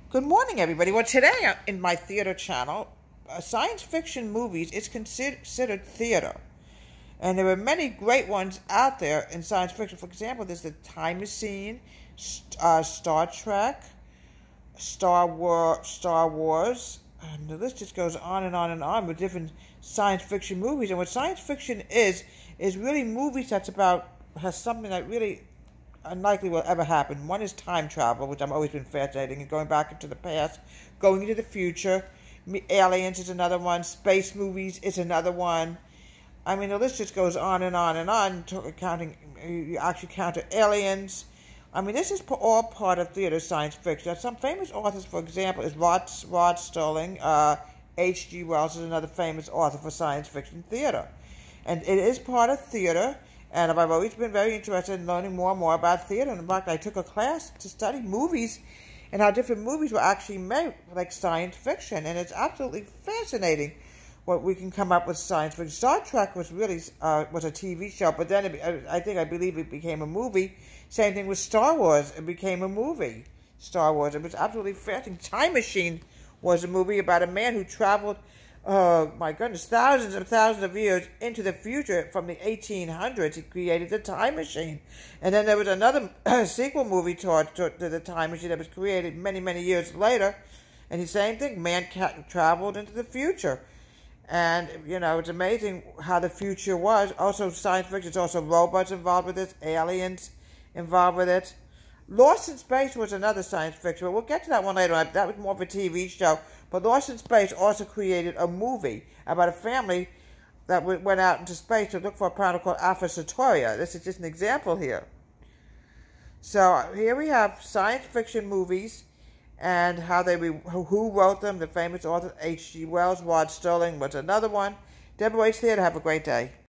Good morning, everybody. Well, today in my theater channel, science fiction movies is considered theater. And there are many great ones out there in science fiction. For example, there's The Time Machine, Star Trek, Star Wars, and the list just goes on and on and on with different science fiction movies. And what science fiction is really movies has something that really unlikely will ever happen. One is time travel, which I've always been fascinating, and going back into the past, going into the future. Aliens is another one. Space movies is another one. I mean, the list just goes on and on and on, you actually count aliens. I mean, this is all part of theater science fiction. Some famous authors, for example, is Rod Serling. H.G. Wells is another famous author for science fiction theater. And it is part of theater. And I've always been very interested in learning more and more about theater. And in fact, I took a class to study movies and how different movies were actually made, like science fiction. And it's absolutely fascinating what we can come up with science fiction. Star Trek was really was a TV show, but then I believe it became a movie. Same thing with Star Wars. It became a movie. Star Wars. It was absolutely fascinating. Time Machine was a movie about a man who traveled, my goodness, thousands and thousands of years into the future from the 1800s. He created the Time Machine. And then there was another sequel movie to the Time Machine that was created many, many years later. And the same thing, man traveled into the future. And, you know, it's amazing how the future was. Also, science fiction, there's also robots involved with it, aliens involved with it. Lost in Space was another science fiction, but we'll get to that one later on. That was more of a TV show. But Lost in Space also created a movie about a family that went out into space to look for a planet called Alpha Centauri. This is just an example here. So here we have science fiction movies and who wrote them. The famous author H.G. Wells. Rod Serling was another one. Deborah H. Theater, have a great day.